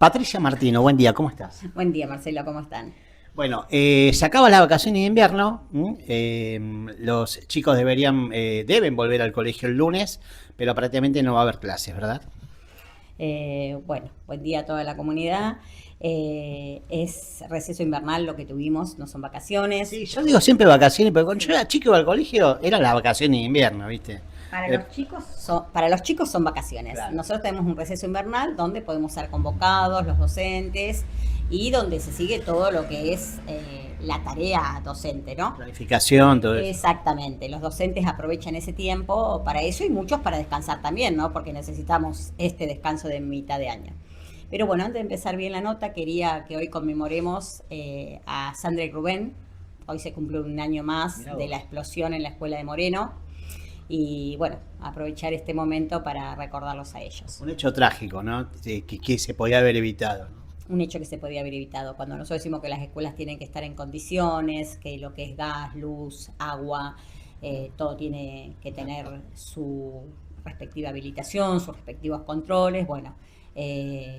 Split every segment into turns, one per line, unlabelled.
Patricia Martino, buen día, ¿cómo estás?
Buen día, Marcelo, ¿cómo están?
Bueno, se acaban las vacaciones de invierno, los chicos deben volver al colegio el lunes, pero prácticamente no va a haber clases, ¿verdad?
Bueno, buen día a toda la comunidad. Es receso invernal lo que tuvimos, no son vacaciones.
Sí, yo digo siempre vacaciones, pero cuando yo era chico iba al colegio eran las vacaciones de invierno, ¿viste? Eh,
Para los chicos son vacaciones.
claro.
Nosotros tenemos un receso invernal donde podemos ser convocados los docentes y donde se sigue todo lo que es la tarea docente, ¿no?
Planificación, todo eso.
Exactamente, los docentes aprovechan ese tiempo para eso y muchos para descansar también, ¿no? Porque necesitamos este descanso de mitad de año. Pero bueno, antes de empezar bien la nota, quería que hoy conmemoremos a Sandra y Rubén. Hoy se cumple un año más
Mirá
de
vos.
la explosión en la escuela de Moreno. Y bueno, aprovechar este momento para recordarlos a ellos.
Un hecho trágico, ¿no? Que se podía haber evitado, ¿no?
Un hecho que se podía haber evitado. Cuando nosotros decimos que las escuelas tienen que estar en condiciones, que lo que es gas, luz, agua, todo tiene que tener su respectiva habilitación, sus respectivos controles. Bueno,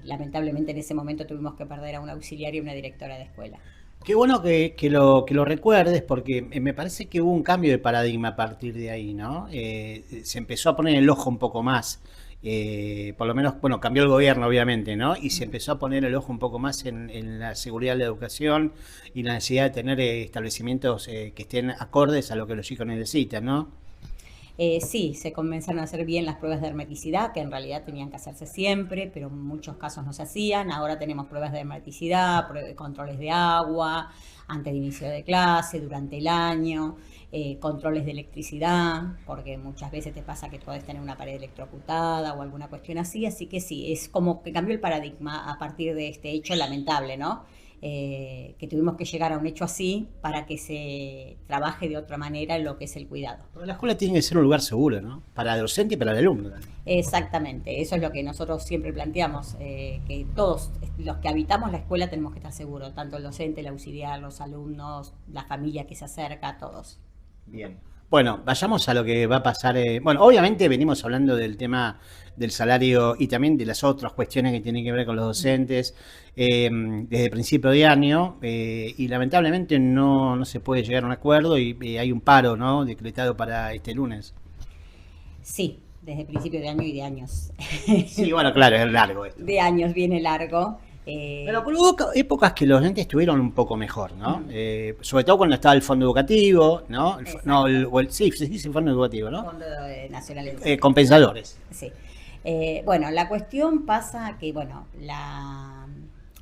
lamentablemente en ese momento tuvimos que perder a una auxiliar y una directora de escuela.
Qué bueno que lo recuerdes porque me parece que hubo un cambio de paradigma a partir de ahí, ¿no? Se empezó a poner el ojo un poco más, por lo menos, bueno, cambió el gobierno obviamente, ¿no? Y se empezó a poner el ojo un poco más en la seguridad de la educación y la necesidad de tener establecimientos que estén acordes a lo que los chicos necesitan, ¿no?
Sí, se comenzaron a hacer bien las pruebas de hermeticidad, que en realidad tenían que hacerse siempre, pero en muchos casos no se hacían. Ahora tenemos pruebas de hermeticidad, controles de agua, antes de inicio de clase, durante el año, controles de electricidad, porque muchas veces te pasa que puedes tener una pared electrocutada o alguna cuestión así. Así que sí, es como que cambió el paradigma a partir de este hecho lamentable, ¿no? Que tuvimos que llegar a un hecho así para que se trabaje de otra manera en lo que es el cuidado.
Pero la escuela tiene que ser un lugar seguro, ¿no? Para el docente y para el alumno también.
Exactamente, eso es lo que nosotros siempre planteamos, que todos los que habitamos la escuela tenemos que estar seguros, tanto el docente, el auxiliar, los alumnos, la familia que se acerca, todos.
Bien. Bueno, vayamos a lo que va a pasar. Bueno, obviamente venimos hablando del tema del salario y también de las otras cuestiones que tienen que ver con los docentes desde principio de año y lamentablemente no se puede llegar a un acuerdo y hay un paro, ¿no? Decretado para este lunes.
Sí, desde principio de año y de años.
Sí, bueno, claro, es largo esto.
De años viene largo.
Pero hubo épocas que los docentes estuvieron un poco mejor, ¿no?
Ujú,
Sobre todo cuando estaba el fondo educativo, ¿no? No,
exacto,
sí, se dice fondo educativo, ¿no?
Fondo Nacional de Educación.
Compensadores.
Sí. Bueno, la cuestión pasa que, bueno,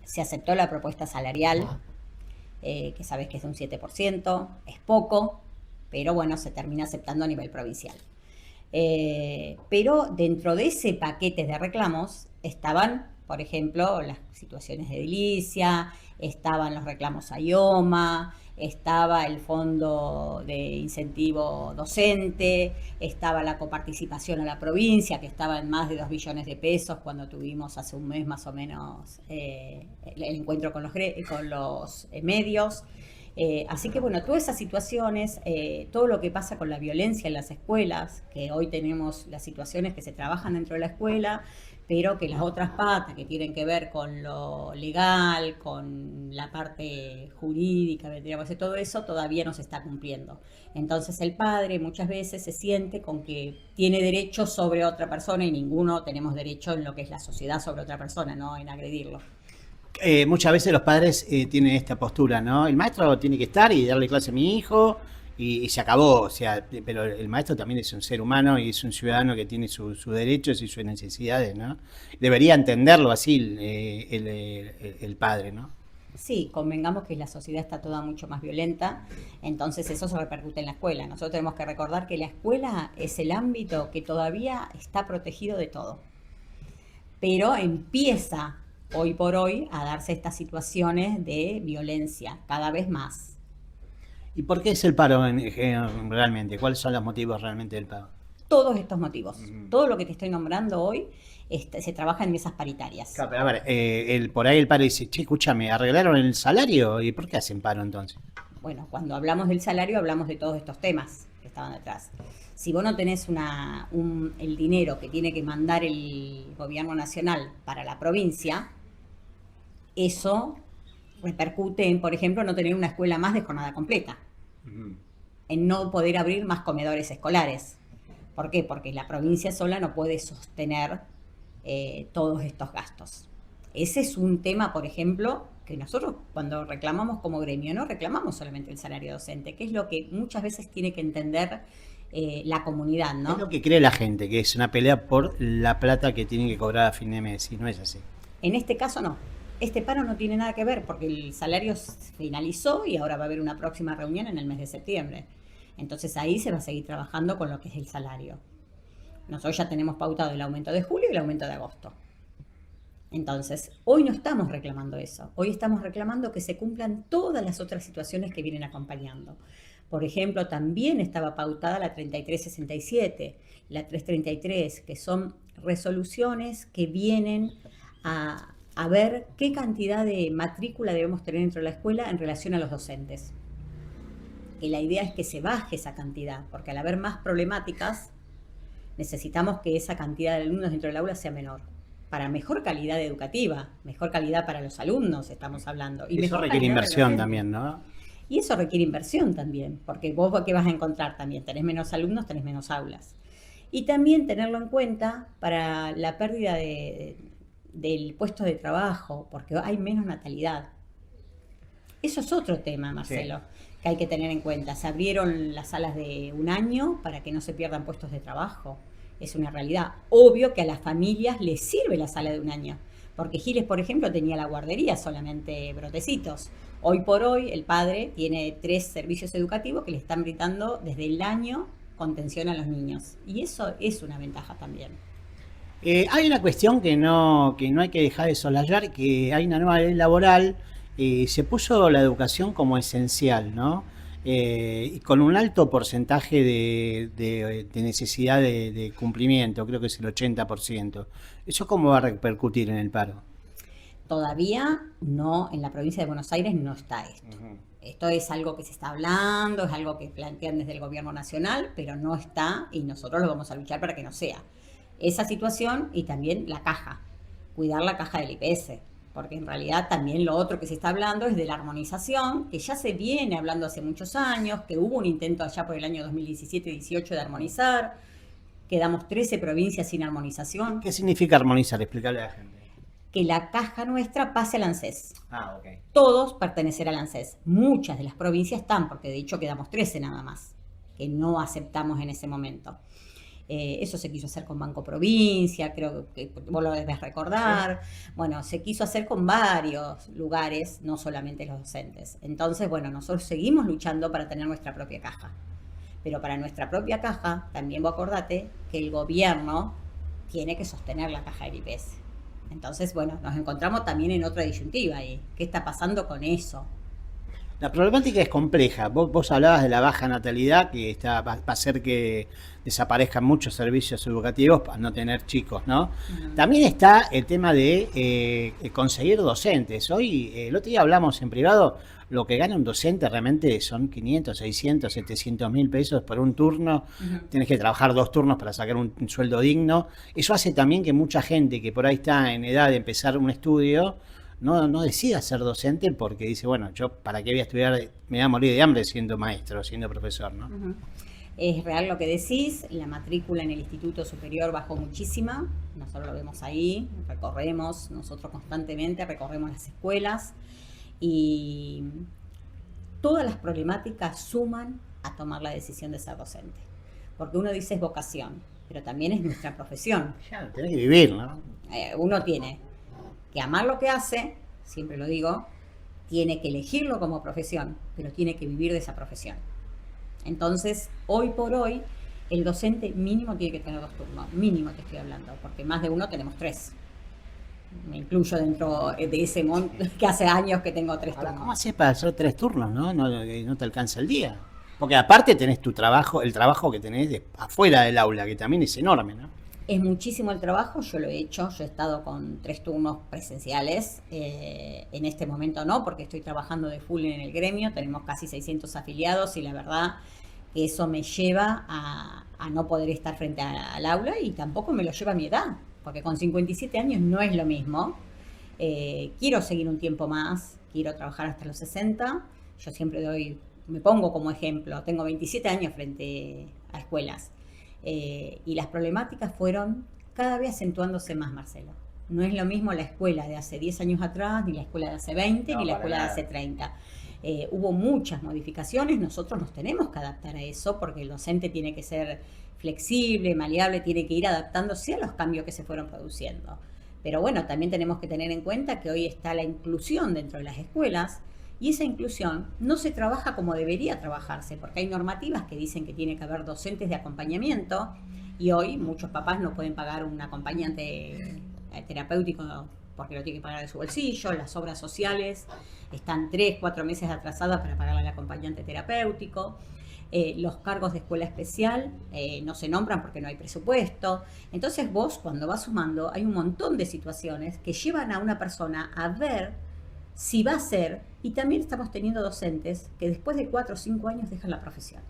se aceptó la propuesta salarial, que sabes que es un 7%, es poco, pero bueno, se termina aceptando a nivel provincial. Pero dentro de ese paquete de reclamos estaban, por ejemplo, las situaciones de edilicia, estaban los reclamos a IOMA, estaba el fondo de incentivo docente, estaba la coparticipación a la provincia, que estaba en más de 2 billones de pesos cuando tuvimos hace un mes más o menos el encuentro con los medios. Así que bueno, todas esas situaciones, todo lo que pasa con la violencia en las escuelas, que hoy tenemos las situaciones que se trabajan dentro de la escuela, pero que las otras patas que tienen que ver con lo legal, con la parte jurídica, vendríamos a decir, todo eso todavía no se está cumpliendo. Entonces el padre muchas veces se siente con que tiene derecho sobre otra persona y ninguno tenemos derecho en lo que es la sociedad sobre otra persona, no en agredirlo.
Muchas veces los padres tienen esta postura, ¿no? El maestro tiene que estar y darle clase a mi hijo y se acabó, o sea, pero el maestro también es un ser humano y es un ciudadano que tiene sus derechos y sus necesidades, ¿no? Debería entenderlo así el padre, ¿no?
Sí, convengamos que la sociedad está toda mucho más violenta, entonces eso se repercute en la escuela. Nosotros tenemos que recordar que la escuela es el ámbito que todavía está protegido de todo, pero empieza hoy por hoy a darse estas situaciones de violencia cada vez más.
¿Y por qué es el paro realmente? ¿Cuáles son los motivos realmente del paro?
Todos estos motivos,
Ujú.
todo lo que te estoy nombrando hoy, se trabaja en mesas paritarias.
Claro, pero a ver, por ahí el padre dice, che, escúchame, ¿arreglaron el salario? ¿Y por qué hacen paro entonces?
Bueno, cuando hablamos del salario hablamos de todos estos temas que estaban detrás. Si vos no tenés el dinero que tiene que mandar el gobierno nacional para la provincia, eso repercute en, por ejemplo, no tener una escuela más de jornada completa, en no poder abrir más comedores escolares. ¿Por qué? Porque la provincia sola no puede sostener todos estos gastos. Ese es un tema, por ejemplo, que nosotros cuando reclamamos como gremio, no reclamamos solamente el salario docente, que es lo que muchas veces tiene que entender la comunidad, ¿no?
Es lo que cree la gente, que es una pelea por la plata que tienen que cobrar a fin de mes, y no es así.
En este caso no. Este paro no tiene nada que ver porque el salario finalizó y ahora va a haber una próxima reunión en el mes de septiembre. Entonces ahí se va a seguir trabajando con lo que es el salario. Nosotros ya tenemos pautado el aumento de julio y el aumento de agosto. Entonces, hoy no estamos reclamando eso. Hoy estamos reclamando que se cumplan todas las otras situaciones que vienen acompañando. Por ejemplo, también estaba pautada la 3367, la 333, que son resoluciones que vienen a ver qué cantidad de matrícula debemos tener dentro de la escuela en relación a los docentes. Y la idea es que se baje esa cantidad, porque al haber más problemáticas, necesitamos que esa cantidad de alumnos dentro del aula sea menor. Para mejor calidad educativa, mejor calidad para los alumnos, estamos hablando. Y
eso requiere inversión también, ¿no?
Y eso requiere inversión también, porque vos qué vas a encontrar también, tenés menos alumnos, tenés menos aulas. Y también tenerlo en cuenta para la pérdida del puesto de trabajo, porque hay menos natalidad. Eso es otro tema, Marcelo, sí, que hay que tener en cuenta. Se abrieron las salas de un año para que no se pierdan puestos de trabajo. Es una realidad. Obvio que a las familias les sirve la sala de un año, porque Giles, por ejemplo, tenía la guardería solamente brotecitos. Hoy por hoy el padre tiene 3 servicios educativos que le están brindando desde el año contención a los niños. Y eso es una ventaja también.
Hay una cuestión que no hay que dejar de soslayar, que hay una nueva ley laboral, se puso la educación como esencial, ¿no? Y con un alto porcentaje de necesidad de cumplimiento, creo que es el 80%. ¿Eso cómo va a repercutir en el paro?
Todavía no, en la provincia de Buenos Aires no está esto. Esto es algo que se está hablando, es algo que plantean desde el gobierno nacional, pero no está y nosotros lo vamos a luchar para que no sea. Esa situación y también la caja, cuidar la caja del IPS, porque en realidad también lo otro que se está hablando es de la armonización, que ya se viene hablando hace muchos años, que hubo un intento allá por el año 2017-18 de armonizar, quedamos 13 provincias sin armonización.
¿Qué significa armonizar? Explícale a la gente.
Que la caja nuestra pase al ANSES.
Ok.
Todos pertenecer al ANSES. Muchas de las provincias están, porque de hecho quedamos 13 nada más, que no aceptamos en ese momento. Eso se quiso hacer con Banco Provincia, creo que vos lo debes recordar. Sí. Bueno, se quiso hacer con varios lugares, no solamente los docentes. Entonces, bueno, nosotros seguimos luchando para tener nuestra propia caja. Pero para nuestra propia caja, también vos acordate que el gobierno tiene que sostener la caja del IPS. Entonces, bueno, nos encontramos también en otra disyuntiva ahí. ¿Qué está pasando con eso?
La problemática es compleja. Vos hablabas de la baja natalidad, que va a hacer que desaparezcan muchos servicios educativos para no tener chicos, ¿no? También está el tema de conseguir docentes. Hoy, el otro día hablamos en privado, lo que gana un docente realmente son 500, 600, 700 mil pesos por un turno. Tienes que trabajar 2 turnos para sacar un sueldo digno. Eso hace también que mucha gente que por ahí está en edad de empezar un estudio no decida ser docente porque dice, bueno, yo para qué voy a estudiar, me voy a morir de hambre siendo maestro, siendo profesor, ¿no?
Es real lo que decís, la matrícula en el Instituto Superior bajó muchísima, nosotros lo vemos ahí, recorremos, nosotros constantemente recorremos las escuelas y todas las problemáticas suman a tomar la decisión de ser docente, porque uno dice es vocación, pero también es nuestra profesión.
Ya, tenés que vivir, ¿no?
Uno tiene que amar lo que hace, siempre lo digo, tiene que elegirlo como profesión, pero tiene que vivir de esa profesión. Entonces, hoy por hoy, el docente mínimo tiene que tener 2 turnos, mínimo te estoy hablando, porque más de uno tenemos 3. Me incluyo dentro de ese monto que hace años que tengo 3 turnos.
¿Cómo haces para hacer 3 turnos, no? No te alcanza el día. Porque aparte tenés tu trabajo, el trabajo que tenés afuera del aula, que también es enorme, ¿no?
Es muchísimo el trabajo, yo lo he hecho, yo he estado con 3 turnos presenciales, en este momento no, porque estoy trabajando de full en el gremio, tenemos casi 600 afiliados y la verdad que eso me lleva a no poder estar frente al aula y tampoco me lo lleva a mi edad, porque con 57 años no es lo mismo Quiero seguir un tiempo más, quiero trabajar hasta los 60. Yo siempre me pongo como ejemplo, tengo 27 años frente a escuelas. Y las problemáticas fueron cada vez acentuándose más, Marcelo. No es lo mismo la escuela de hace 10 años atrás, ni la escuela de hace 20, ni la escuela de hace 30. Hubo muchas modificaciones, nosotros nos tenemos que adaptar a eso, porque el docente tiene que ser flexible, maleable, tiene que ir adaptándose a los cambios que se fueron produciendo. Pero bueno, también tenemos que tener en cuenta que hoy está la inclusión dentro de las escuelas, y esa inclusión no se trabaja como debería trabajarse, porque hay normativas que dicen que tiene que haber docentes de acompañamiento, y hoy muchos papás no pueden pagar un acompañante terapéutico porque lo tiene que pagar de su bolsillo. Las obras sociales están 3, 4 meses atrasadas para pagar al acompañante terapéutico. Los cargos de escuela especial no se nombran porque no hay presupuesto. Entonces vos, cuando vas sumando, hay un montón de situaciones que llevan a una persona a ver si va a ser, y también estamos teniendo docentes que después de 4 o 5 años dejan la profesión.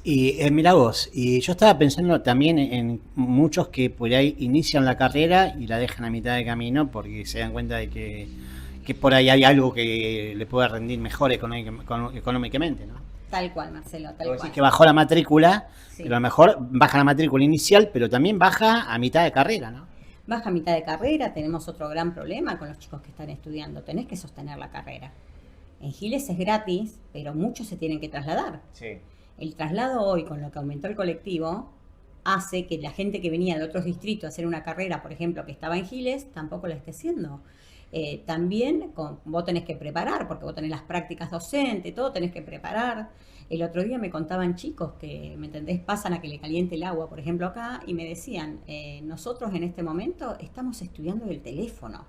Y mira vos, y yo estaba pensando también en muchos que por ahí inician la carrera y la dejan a mitad de camino porque se dan cuenta de que por ahí hay algo que le puede rendir mejor económicamente, ¿no?
Tal cual, Marcelo, tal cual.
Que bajó la matrícula,
Sí.
pero a lo mejor baja la matrícula inicial, pero también baja a mitad de carrera, ¿no?
Baja a mitad de carrera, tenemos otro gran problema con los chicos que están estudiando, tenés que sostener la carrera. En Giles es gratis, pero muchos se tienen que trasladar.
Sí.
El traslado hoy, con lo que aumentó el colectivo, hace que la gente que venía de otros distritos a hacer una carrera, por ejemplo, que estaba en Giles, tampoco la esté haciendo. También vos tenés que preparar, porque vos tenés las prácticas docentes, todo tenés que preparar. El otro día me contaban chicos que, ¿me entendés?, pasan a que le caliente el agua, por ejemplo, acá, y me decían, nosotros en este momento estamos estudiando del teléfono.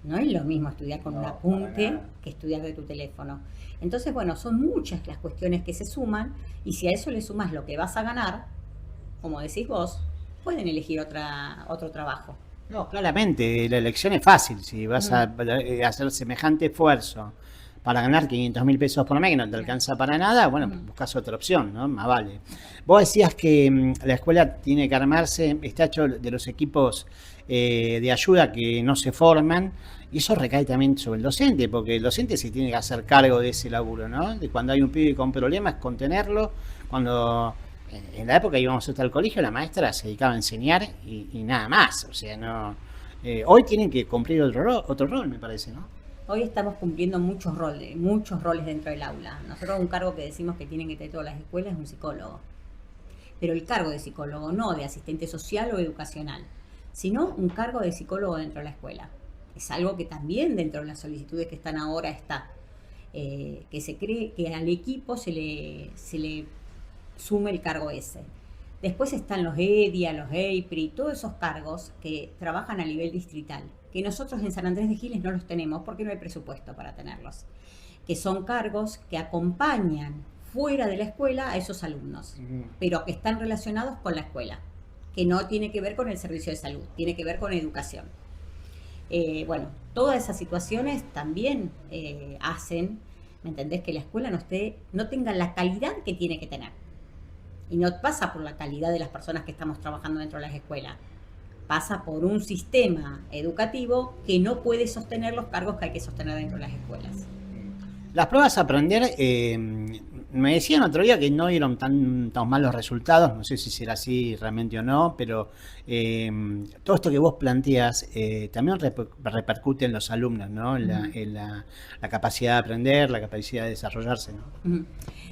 No es lo mismo estudiar con un apunte que estudiar de tu teléfono. Entonces, bueno, son muchas las cuestiones que se suman, y si a eso le sumas lo que vas a ganar, como decís vos, pueden elegir otro trabajo.
No, claramente, la elección es fácil. Si vas a hacer semejante esfuerzo para ganar 500.000 pesos por mes, que no te alcanza para nada, bueno, buscas otra opción, ¿no? Más vale. Vos decías que la escuela tiene que armarse, está hecho de los equipos de ayuda que no se forman, y eso recae también sobre el docente, porque el docente se tiene que hacer cargo de ese laburo, ¿no? De cuando hay un pibe con problemas, contenerlo. Cuando en la época íbamos hasta el colegio, la maestra se dedicaba a enseñar y nada más. O sea, no. Hoy tienen que cumplir otro rol, me parece, ¿no?
Hoy estamos cumpliendo muchos roles dentro del aula. Nosotros un cargo que decimos que tienen que tener todas las escuelas es un psicólogo. Pero el cargo de psicólogo no de asistente social o educacional, sino un cargo de psicólogo dentro de la escuela. Es algo que también dentro de las solicitudes que están ahora está. Que se cree que al equipo se le sume el cargo ese. Después están los EDIA, los EIPRI, todos esos cargos que trabajan a nivel distrital, que nosotros en San Andrés de Giles no los tenemos porque no hay presupuesto para tenerlos, que son cargos que acompañan fuera de la escuela a esos alumnos, pero que están relacionados con la escuela, que no tiene que ver con el servicio de salud, tiene que ver con educación. Bueno, todas esas situaciones también hacen, ¿me entendés?, que la escuela no tenga la calidad que tiene que tener. Y no pasa por la calidad de las personas que estamos trabajando dentro de las escuelas. Pasa por un sistema educativo que no puede sostener los cargos que hay que sostener dentro de las escuelas.
Las pruebas a aprender, me decían otro día que no dieron tan malos resultados, no sé si será así realmente o no, pero todo esto que vos planteas también repercute en los alumnos, ¿no? En la capacidad de aprender, la capacidad de desarrollarse, ¿no?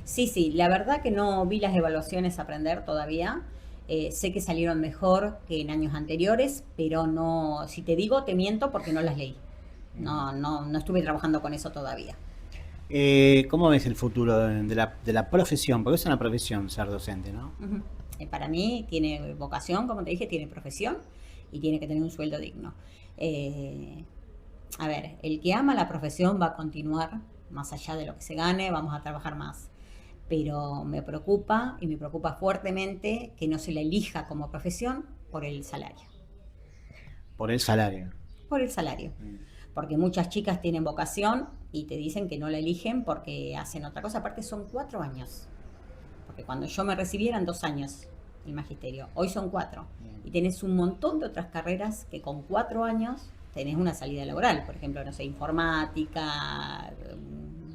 Sí, la verdad que no vi las evaluaciones a aprender todavía. Sé que salieron mejor que en años anteriores, pero no, si te digo, te miento porque no las leí. No estuve trabajando con eso todavía.
¿Cómo ves el futuro de la profesión? Porque es una profesión ser docente, ¿no?
Para mí tiene vocación, como te dije, tiene profesión y tiene que tener un sueldo digno. A ver, el que ama la profesión va a continuar, más allá de lo que se gane, vamos a trabajar más. Pero me preocupa fuertemente que no se la elija como profesión por el salario.
Por el salario.
Por el salario. Porque muchas chicas tienen vocación y te dicen que no la eligen porque hacen otra cosa. Aparte son 4 años. Porque cuando yo me recibí eran 2 años. el magisterio. Hoy son 4. Y tenés un montón de otras carreras que con 4 años tenés una salida laboral. Por ejemplo, no sé, informática,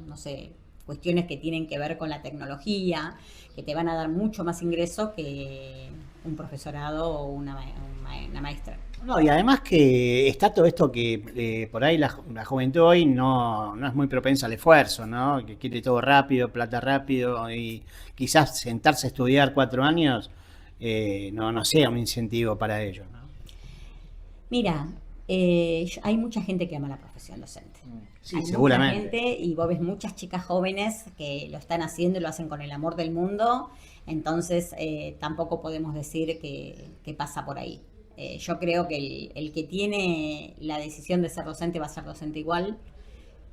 no sé, cuestiones que tienen que ver con la tecnología, que te van a dar mucho más ingreso que un profesorado o una maestra.
No, y además que está todo esto que por ahí la juventud hoy no es muy propensa al esfuerzo, ¿no? Que quiere todo rápido, plata rápido, y quizás sentarse a estudiar 4 años no sea un incentivo para ellos, ¿no?
Mira, hay mucha gente que ama la profesión docente.
Sí,
Hay
seguramente.
mucha gente y vos ves muchas chicas jóvenes que lo están haciendo y lo hacen con el amor del mundo, entonces tampoco podemos decir que pasa por ahí. Yo creo que el que tiene la decisión de ser docente va a ser docente igual,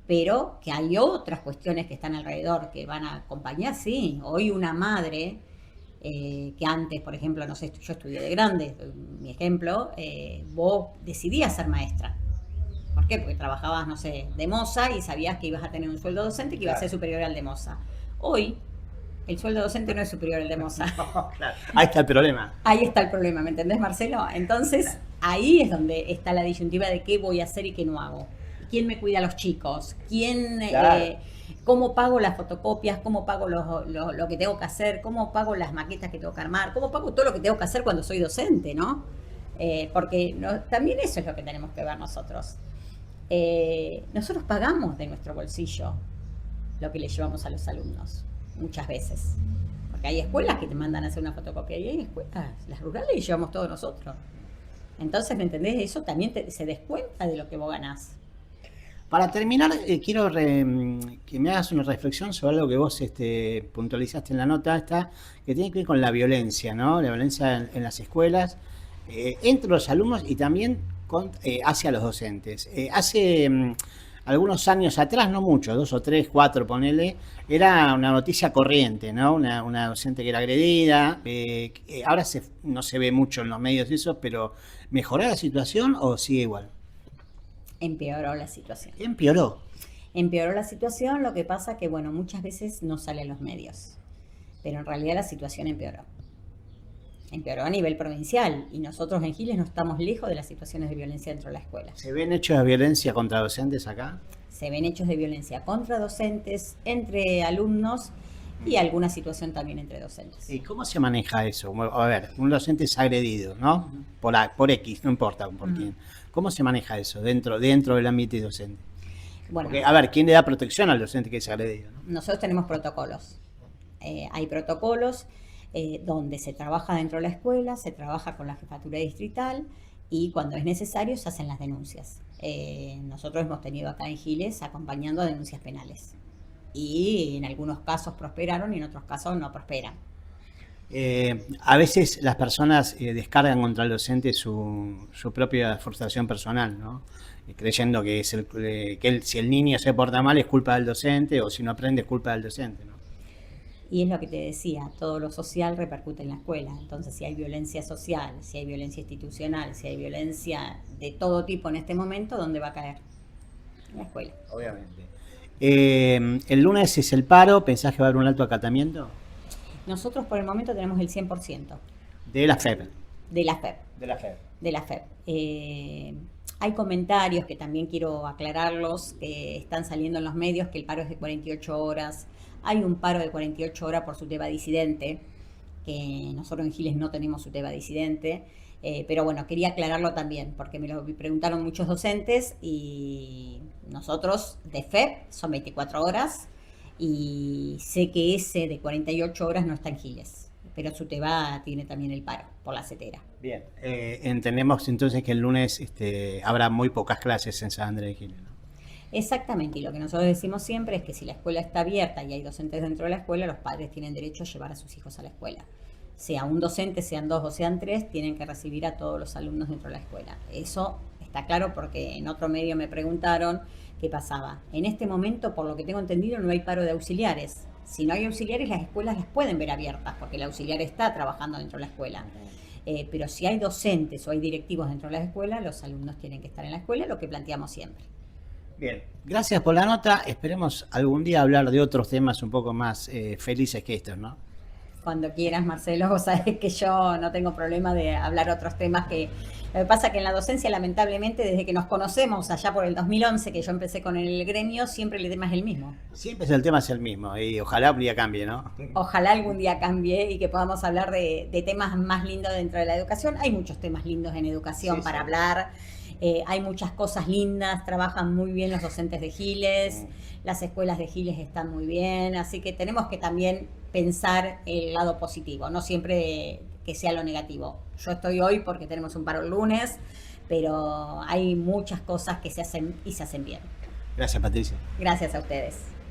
pero que hay otras cuestiones que están alrededor que van a acompañar, sí. Hoy una madre que antes, por ejemplo, no sé, yo estudié de grande, mi ejemplo, vos decidías ser maestra. ¿Por qué? Porque trabajabas, no sé, de moza y sabías que ibas a tener un sueldo docente que iba a ser superior al de moza. Hoy, el sueldo docente no es superior al de moza.
Claro. Ahí está el problema.
Ahí está el problema, ¿me entendés, Marcelo? Entonces, ahí es donde está la disyuntiva de qué voy a hacer y qué no hago. ¿Quién me cuida a los chicos?
Claro.
¿Cómo pago las fotocopias? ¿Cómo pago lo que tengo que hacer? ¿Cómo pago las maquetas que tengo que armar? ¿Cómo pago todo lo que tengo que hacer cuando soy docente, no? Porque también eso es lo que tenemos que ver nosotros. Nosotros pagamos de nuestro bolsillo lo que le llevamos a los alumnos, muchas veces. Porque hay escuelas que te mandan a hacer una fotocopia y hay escuelas, las rurales, y llevamos todos nosotros. Entonces, ¿me entendés? Eso también se descuenta de lo que vos ganás.
Para terminar, quiero que me hagas una reflexión sobre algo que vos puntualizaste en la nota esta, que tiene que ver con la violencia, ¿no? La violencia en las escuelas, entre los alumnos y también hacia los docentes. Hace algunos años atrás, no mucho, 2 o 3, 4, ponele, era una noticia corriente, ¿no? Una docente que era agredida. Ahora no se ve mucho en los medios eso, pero ¿mejoró la situación o sigue igual?
Empeoró la situación.
Empeoró.
Empeoró la situación, lo que pasa que, bueno, muchas veces no sale en los medios, pero en realidad la situación empeoró. Empeoró a nivel provincial y nosotros en Giles no estamos lejos de las situaciones de violencia dentro de la escuela.
¿Se ven hechos de violencia contra docentes acá?
Se ven hechos de violencia contra docentes, entre alumnos y alguna situación también entre docentes.
¿Y cómo se maneja eso? A ver, un docente es agredido, ¿no? Por X, no importa por quién. ¿Cómo se maneja eso dentro del ámbito docente?
Bueno,
porque, a ver, ¿quién le da protección al docente que es agredido, ¿no?
Nosotros tenemos protocolos. Hay protocolos donde se trabaja dentro de la escuela, se trabaja con la jefatura distrital y cuando es necesario se hacen las denuncias. Nosotros hemos tenido acá en Giles acompañando a denuncias penales y en algunos casos prosperaron y en otros casos no prosperan.
A veces las personas descargan contra el docente su propia frustración personal, ¿no? Creyendo que si el niño se porta mal es culpa del docente o si no aprende es culpa del docente, ¿no?
Y es lo que te decía, todo lo social repercute en la escuela. Entonces, si hay violencia social, si hay violencia institucional, si hay violencia de todo tipo en este momento, ¿dónde va a caer? En la escuela.
Obviamente. El lunes es el paro, ¿pensás que va a haber un alto acatamiento?
Nosotros por el momento tenemos el 100%.
De la FEP.
De la FEP.
De la FEP.
De la FEP. Hay comentarios que también quiero aclararlos, que están saliendo en los medios, que el paro es de 48 horas. Hay un paro de 48 horas por SUTEBA disidente, que nosotros en Giles no tenemos SUTEBA disidente, pero bueno, quería aclararlo también, porque me lo preguntaron muchos docentes y nosotros de FEP son 24 horas y sé que ese de 48 horas no está en Giles, pero SUTEBA tiene también el paro por la CETERA.
Bien, entendemos entonces que el lunes habrá muy pocas clases en San Andrés de Giles, ¿no?
Exactamente, y lo que nosotros decimos siempre es que si la escuela está abierta y hay docentes dentro de la escuela, los padres tienen derecho a llevar a sus hijos a la escuela. Sea un docente, sean 2 o sean 3, tienen que recibir a todos los alumnos dentro de la escuela. Eso está claro porque en otro medio me preguntaron qué pasaba. En este momento, por lo que tengo entendido, no hay paro de auxiliares. Si no hay auxiliares, las escuelas las pueden ver abiertas porque el auxiliar está trabajando dentro de la escuela. Pero si hay docentes o hay directivos dentro de la escuela, los alumnos tienen que estar en la escuela, lo que planteamos siempre.
Bien, gracias por la nota. Esperemos algún día hablar de otros temas un poco más felices que estos, ¿no?
Cuando quieras, Marcelo, vos sabés que yo no tengo problema de hablar otros temas que... Lo que pasa que en la docencia, lamentablemente, desde que nos conocemos allá por el 2011, que yo empecé con el gremio, siempre el tema es el mismo.
Siempre el tema es el mismo y ojalá un día cambie, ¿no?
Ojalá algún día cambie y que podamos hablar de temas más lindos dentro de la educación. Hay muchos temas lindos en educación para hablar. Hay muchas cosas lindas, trabajan muy bien los docentes de Giles, las escuelas de Giles están muy bien, así que tenemos que también pensar el lado positivo, no siempre que sea lo negativo. Yo estoy hoy porque tenemos un paro el lunes, pero hay muchas cosas que se hacen y se hacen bien.
Gracias, Patricia.
Gracias a ustedes.